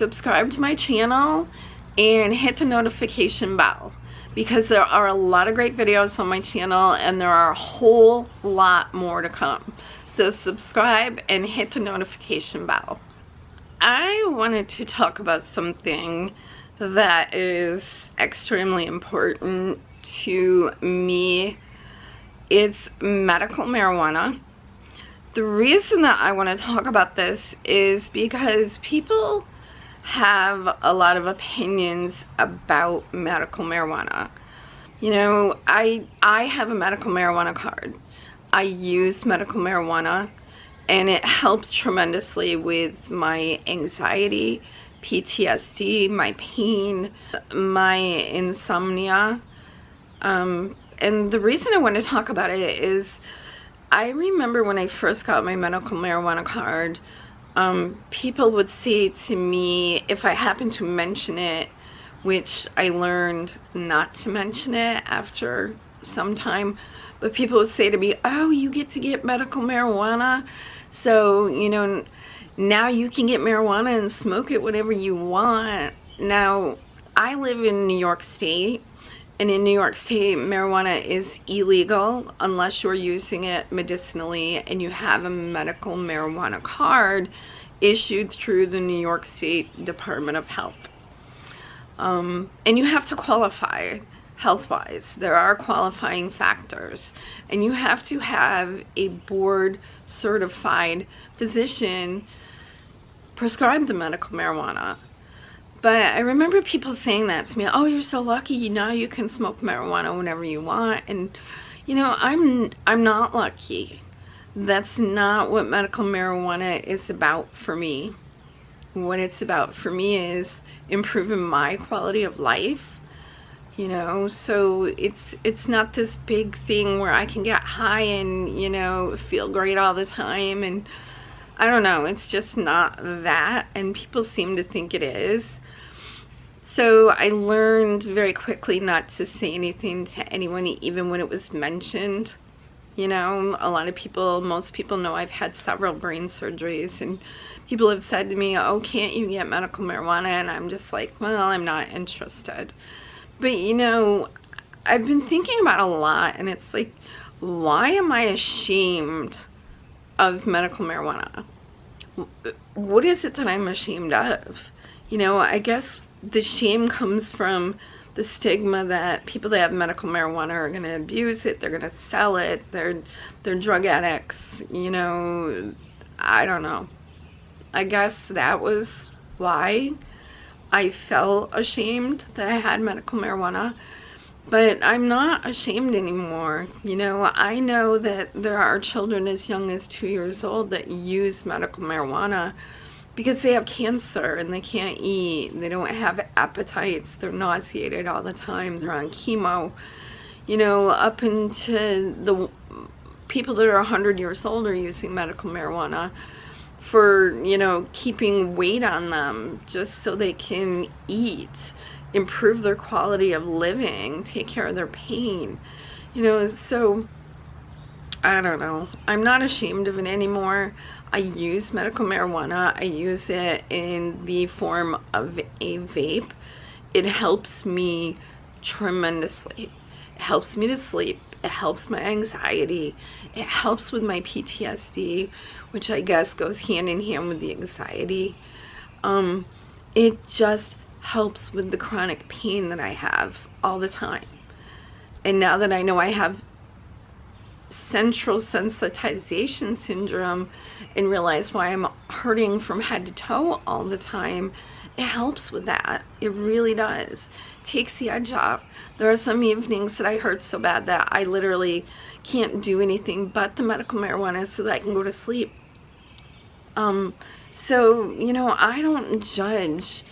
subscribe to my channel and hit the notification bell, because there are a lot of great videos on my channel and there are a whole lot more to come. So subscribe and hit the notification bell. I wanted to talk about something that is extremely important to me. It's medical marijuana. The reason that I want to talk about this is because people have a lot of opinions about medical marijuana. You know, I have a medical marijuana card. I use medical marijuana and it helps tremendously with my anxiety, PTSD, my pain, my insomnia. And the reason I want to talk about it is I remember when I first got my medical marijuana card, people would say to me, if I happened to mention it, which I learned not to mention it after some time, but people would say to me, oh, you get to get medical marijuana, so, you know, now you can get marijuana and smoke it whatever you want. Now, I live in New York State, and in New York State, marijuana is illegal unless you're using it medicinally and you have a medical marijuana card issued through the New York State Department of Health. And you have to qualify health-wise. There are qualifying factors. And you have to have a board-certified physician prescribe the medical marijuana. But I remember people saying that to me, oh, you're so lucky, now you can smoke marijuana whenever you want. And, you know, I'm not lucky. That's not what medical marijuana is about for me. What it's about for me is improving my quality of life, you know. So it's not this big thing where I can get high and, you know, feel great all the time. And I don't know, it's just not that, and people seem to think it is. So I learned very quickly not to say anything to anyone, even when it was mentioned. You know, a lot of people, most people know I've had several brain surgeries, and people have said to me, oh, can't you get medical marijuana? And I'm just like, well, I'm not interested. But, you know, I've been thinking about it a lot, and it's like, why am I ashamed of medical marijuana? What is it that I'm ashamed of? You know, I guess the shame comes from the stigma that people that have medical marijuana are going to abuse it, they're going to sell it, they're drug addicts, you know. I don't know. I guess that was why I felt ashamed that I had medical marijuana. But I'm not ashamed anymore. You know, I know that there are children as young as 2 years old that use medical marijuana because they have cancer and they can't eat, they don't have appetites, they're nauseated all the time, they're on chemo. You know, up into the people that are 100 years old are using medical marijuana for, you know, keeping weight on them just so they can eat, improve their quality of living, take care of their pain. You know, so I don't know. I'm not ashamed of it anymore. I use medical marijuana. I use it in the form of a vape. It helps me tremendously. It helps me to sleep. It helps my anxiety. It helps with my PTSD, which I guess goes hand in hand with the anxiety. It just helps with the chronic pain that I have all the time. And now that I know I have central sensitization syndrome and realize why I'm hurting from head to toe all the time, it helps with that. It really does. Takes the edge off. There are some evenings that I hurt so bad that I literally can't do anything but the medical marijuana so that I can go to sleep. So, you know, I don't judge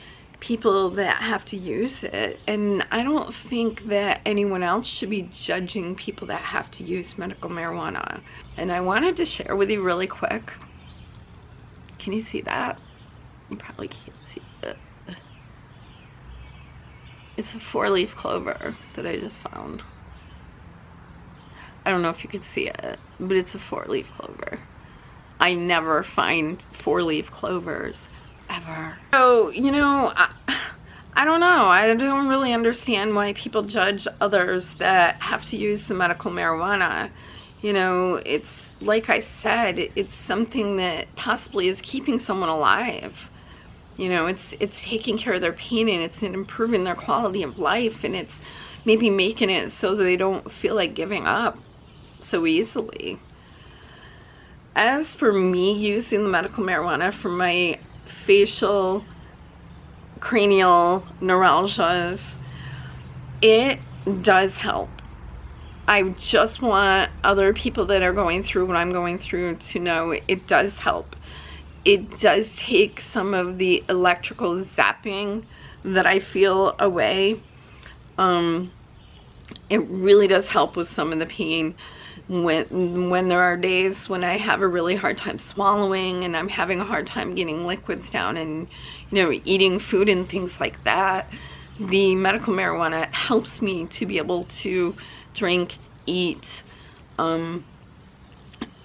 people that have to use it, and I don't think that anyone else should be judging people that have to use medical marijuana. And I wanted to share with you really quick. Can you see that? You probably can't see it. It's a 4-leaf clover that I just found. I don't know if you could see it, but it's a 4-leaf clover. I never find 4-leaf clovers ever. So, you know, I don't know. I don't really understand why people judge others that have to use the medical marijuana. You know, it's like I said, it's something that possibly is keeping someone alive. You know, it's taking care of their pain, and it's improving their quality of life, and it's maybe making it so that they don't feel like giving up so easily. As for me using the medical marijuana for my facial, cranial neuralgias, it does help. I just want other people that are going through what I'm going through to know it does help. It does take some of the electrical zapping that I feel away. It really does help with some of the pain. When there are days when I have a really hard time swallowing, and I'm having a hard time getting liquids down, and, you know, eating food and things like that, the medical marijuana helps me to be able to drink, eat.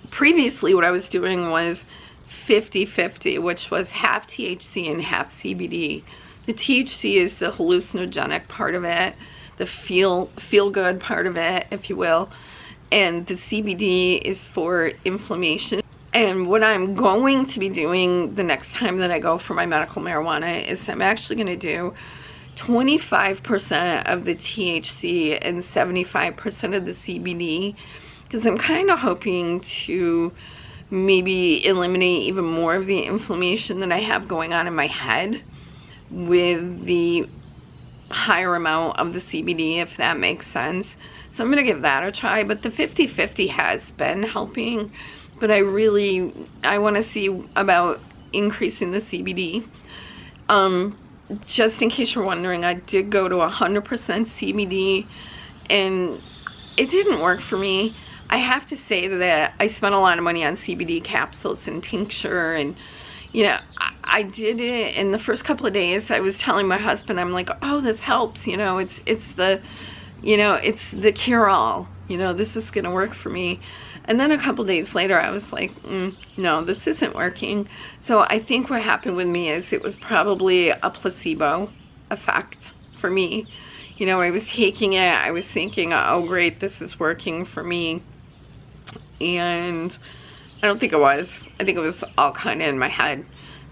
Previously what I was doing was 50-50, which was half THC and half CBD. The THC is the hallucinogenic part of it, the feel good part of it, if you will, and the CBD is for inflammation. And what I'm going to be doing the next time that I go for my medical marijuana is I'm actually going to do 25% of the THC and 75% of the CBD, because I'm kind of hoping to maybe eliminate even more of the inflammation that I have going on in my head with the higher amount of the CBD, if that makes sense. So I'm going to give that a try. But the 50-50 has been helping, but I want to see about increasing the CBD. Just in case you're wondering, I did go to 100% CBD, and it didn't work for me. I have to say that I spent a lot of money on CBD capsules and tincture, and, you know, I did it in the first couple of days. I was telling my husband, I'm like, oh, this helps, you know, it's the, you know, it's the cure-all, you know, this is gonna work for me. And then a couple days later, I was like, no, this isn't working. So I think what happened with me is it was probably a placebo effect for me. You know, I was taking it, I was thinking, oh great, this is working for me. And I don't think it was. I think it was all kind of in my head,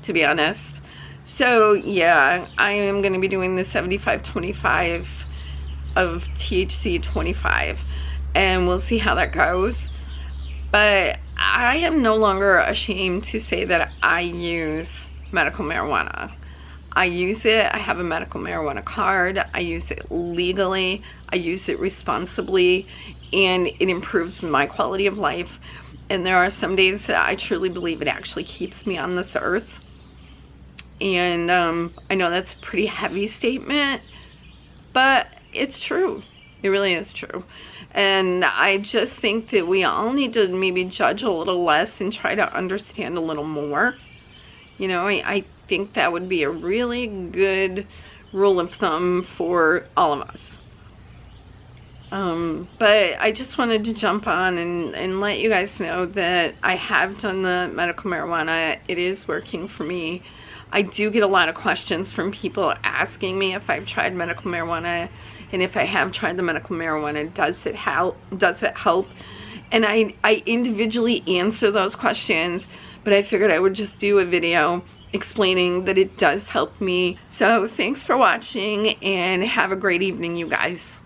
to be honest. So yeah, I am going to be doing the 75-25 of THC 25, and we'll see how that goes. But I am no longer ashamed to say that I use medical marijuana. I use it. I have a medical marijuana card. I use it legally. I use it responsibly, and it improves my quality of life. And there are some days that I truly believe it actually keeps me on this earth. And I know that's a pretty heavy statement, but it's true. It really is true. And I just think that we all need to maybe judge a little less and try to understand a little more. You know, I think that would be a really good rule of thumb for all of us. But I just wanted to jump on and let you guys know that I have done the medical marijuana. It is working for me. I do get a lot of questions from people asking me if I've tried medical marijuana, and if I have tried the medical marijuana, does it help? And I individually answer those questions, but I figured I would just do a video explaining that it does help me. So thanks for watching, and have a great evening, you guys.